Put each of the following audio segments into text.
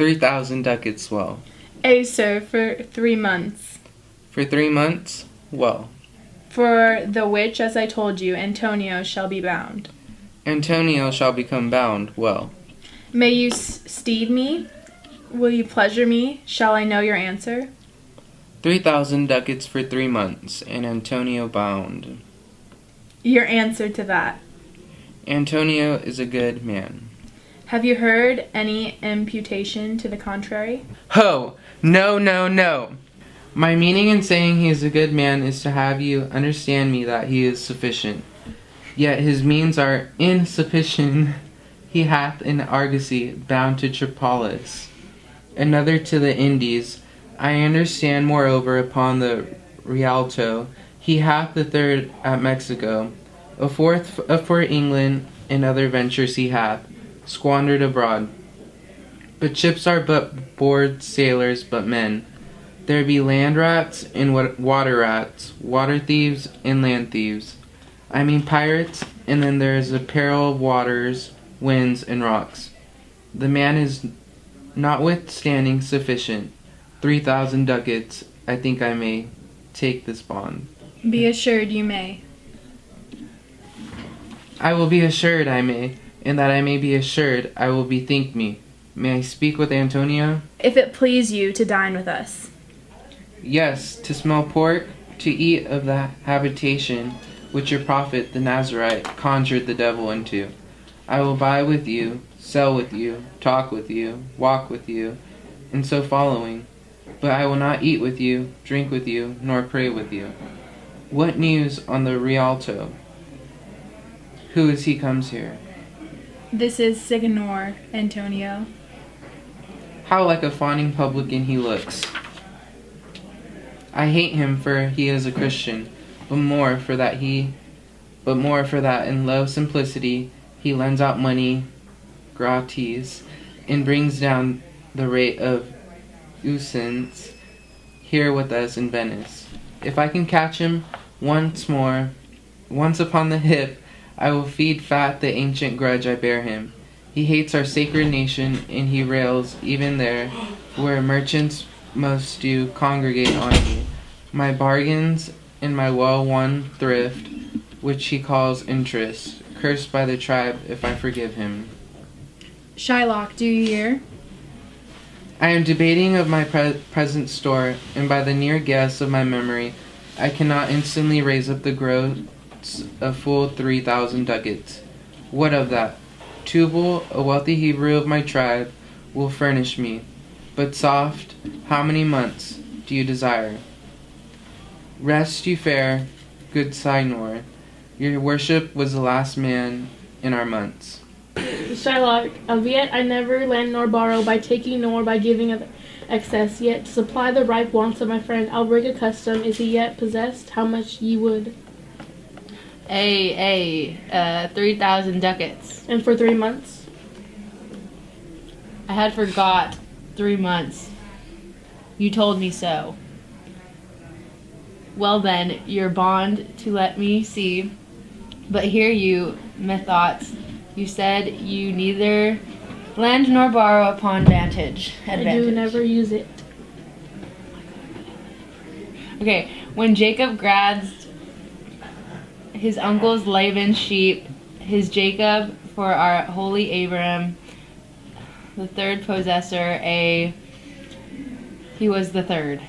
3,000 ducats well. Ay, sir, for 3 months. For 3 months, well. For the which, as I told you, Antonio shall be bound. Antonio shall become bound, well. May you steed me? Will you pleasure me? Shall I know your answer? 3,000 ducats for 3 months, and Antonio bound. Your answer to that. Antonio is a good man. Have you heard any imputation to the contrary? Ho! No, no, no! My meaning in saying he is a good man is to have you understand me that he is sufficient. Yet his means are insufficient. He hath an argosy bound to Tripolis, another to the Indies. I understand moreover upon the Rialto. He hath the third at Mexico, a fourth for England, and other ventures he hath squandered abroad. But ships are but board sailors but men. There be land rats and water rats, water thieves and land thieves. I mean pirates, and then there is the peril of waters, winds, and rocks. The man is notwithstanding sufficient. 3,000 ducats, I think I may take this bond. Be assured you may. I will be assured I may, and that I may be assured I will bethink me. May I speak with Antonio? If it please you to dine with us. Yes, to smell pork, to eat of the habitation which your prophet the Nazarite conjured the devil into. I will buy with you, sell with you, talk with you, walk with you, and so following. But I will not eat with you, drink with you, nor pray with you. What news on the Rialto? Who is he comes here? This is Signor Antonio. How like a fawning publican he looks. I hate him for he is a Christian, but more for that in love simplicity he lends out money gratis and brings down the rate of usance here with us in Venice. If I can catch him once upon the hip, I will feed fat the ancient grudge I bear him. He hates our sacred nation, and he rails even there where merchants most do congregate on me. My bargains and my well-won thrift, which he calls interest, cursed by the tribe if I forgive him. Shylock, do you hear? I am debating of my present store, and by the near guess of my memory, I cannot instantly raise up the gross of full 3,000 ducats. What of that? Tubal, a wealthy Hebrew of my tribe, will furnish me. But soft, how many months do you desire? Rest you fair, good Signor. Your worship was the last man in our months. Shylock, albeit I never lend nor borrow by taking nor by giving of excess, yet to supply the ripe wants of my friend, I'll break a custom. Is he yet possessed? How much ye would? 3,000 ducats. And for 3 months? I had forgot 3 months. You told me so. Well then, your bond to let me see. But hear you, methoughts, you said you neither lend nor borrow upon advantage. I do never use it. Okay, when Jacob grasped his uncle's Laban's sheep, his Jacob for our holy Abraham, the third possessor, he was the third.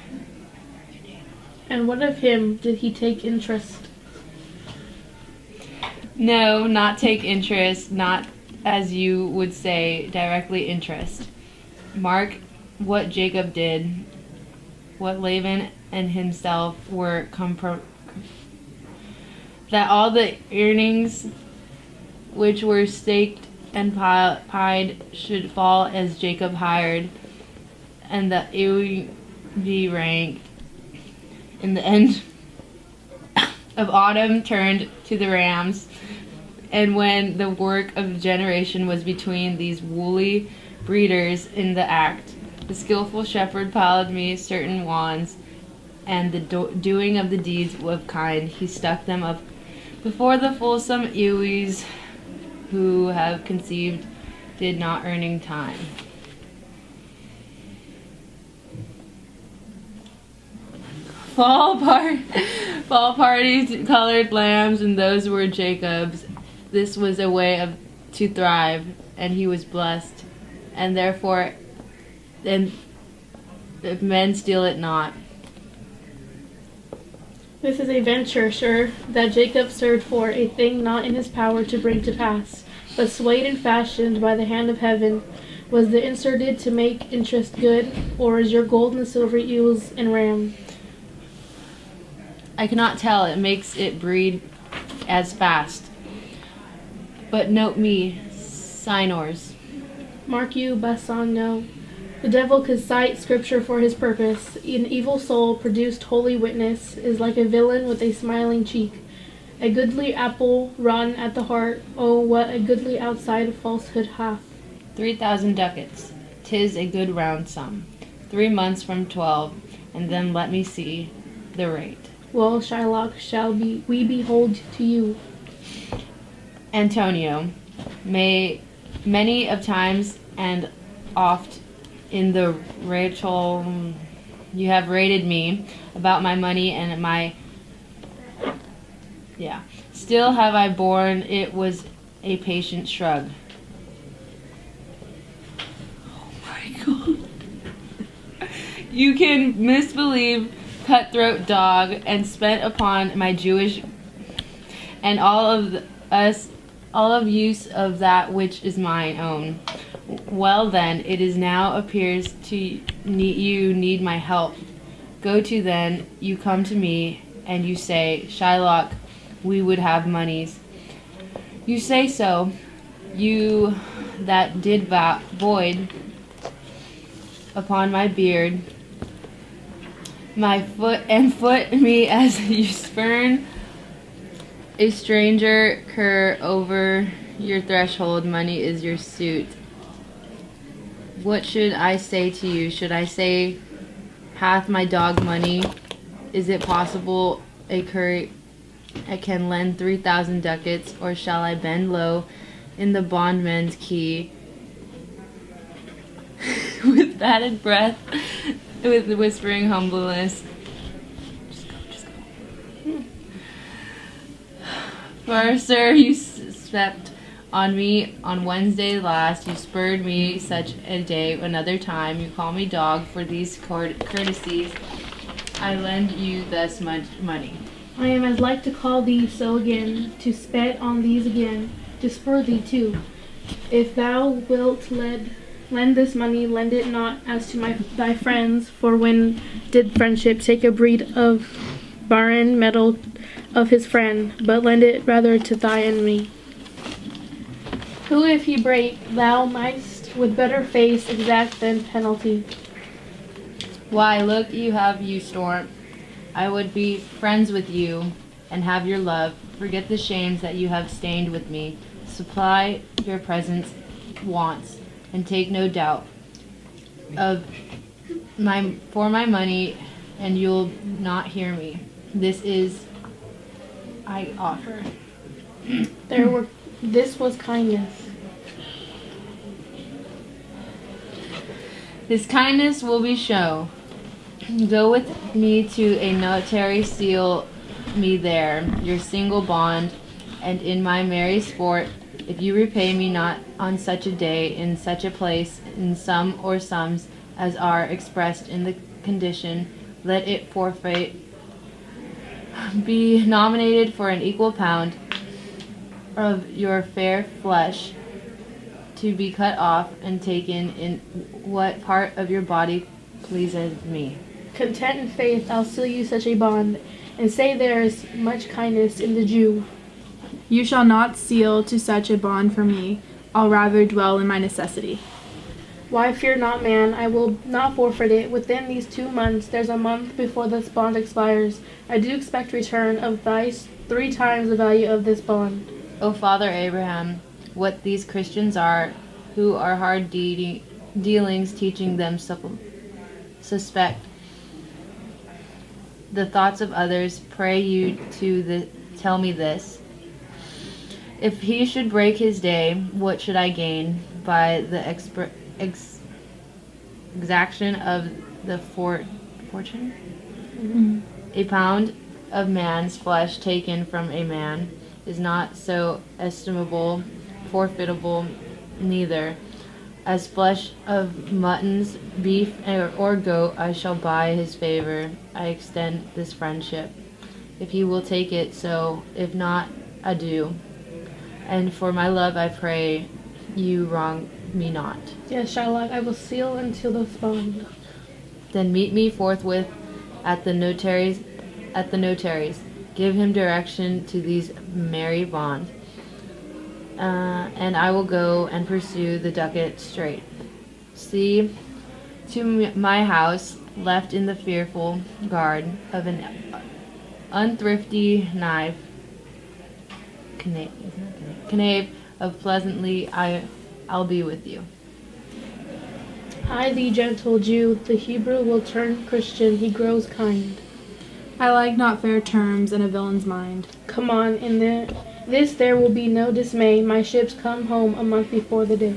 And what of him? Did he take interest? No, not take interest, not as you would say, directly interest. Mark what Jacob did, what Laban and himself were that all the earnings which were staked and pied should fall as Jacob hired, and that it would be ranked in the end of autumn turned to the rams. And when the work of generation was between these woolly breeders in the act, the skillful shepherd piled me certain wands, and the doing of the deeds of kind, he stuck them up before the fulsome ewes who have conceived did not earning time. fall party colored lambs, and those were Jacob's. This was a way to thrive, and he was blessed, and therefore, and if men steal it not. This is a venture, sure, that Jacob served for, a thing not in his power to bring to pass, but swayed and fashioned by the hand of heaven. Was the inserted to make interest good, or is your gold and silver eels and ram? I cannot tell, it makes it breed as fast. But note me, signors. Mark you, Bassan, no. The devil could cite scripture for his purpose. An evil soul produced holy witness is like a villain with a smiling cheek. A goodly apple rotten at the heart. Oh, what a goodly outside falsehood hath. 3,000 ducats. 'Tis a good round sum. 3 months from 12, and then let me see the rate. Well, Shylock, we behold to you. Antonio, may many of times and oft in the Rachel you have rated me about my money and still have I borne it was a patient shrug. Oh my God. You can misbelieve cutthroat dog and spent upon my Jewish and all of use of that which is mine own. Well then, it is now appears to you need my help. Go to then, you come to me, and you say, Shylock, we would have monies. You say so, you that did void upon my beard, my foot me as you spurn a stranger cur over your threshold. Money is your suit. What should I say to you? Should I say, hath my dog money? Is it possible a cur I can lend 3,000 ducats, or shall I bend low in the bondman's key with bated breath, with whispering humbleness? Just go. For, sir, you slept on me on Wednesday last. You spurred me such a day another time. You call me dog for these courtesies. I lend you thus much money. I am as like to call thee so again, to spet on these again, to spur thee too. If thou wilt lend this money, lend it not as to thy friends, for when did friendship take a breed of barren metal of his friend, but lend it rather to thy enemy. Who if he break, thou mightst with better face exact than penalty. Why, look, you have you storm. I would be friends with you and have your love. Forget the shames that you have stained with me. Supply your present wants, and take no doubt of for my money, and you'll not hear me. This is I offer. This was kindness. This kindness will be show. Go with me to a notary, seal me there, your single bond, and in my merry sport, if you repay me not on such a day, in such a place, in sum or sums as are expressed in the condition, let it forfeit be nominated for an equal pound of your fair flesh, to be cut off and taken in what part of your body pleases me. Content and faith, I'll seal you such a bond, and say there is much kindness in the Jew. You shall not seal to such a bond for me. I'll rather dwell in my necessity. Why, fear not, man, I will not forfeit it. Within these 2 months, there's a month before this bond expires. I do expect return of thrice 3 times the value of this bond. O Father Abraham, what these Christians are, who are hard dealings, teaching them suspect the thoughts of others, pray you to tell me this. If he should break his day, what should I gain by the exaction of the fortune? A pound of man's flesh taken from a man is not so estimable, forfeitable, neither as flesh of muttons, beef, or goat. I shall buy his favor. I extend this friendship. If he will take it, so; if not, adieu. And for my love I pray you wrong me not. Yes, Shylock, I will seal until the bond. Then meet me forthwith at the notary's. Give him direction to these merry bonds, and I will go and pursue the ducat straight. See to my house, left in the fearful guard of an unthrifty knave of pleasantly I'll be with you. I, the gentle Jew, the Hebrew will turn Christian, he grows kind. I like not fair terms in a villain's mind. Come on, in this there will be no dismay. My ships come home a month before the day.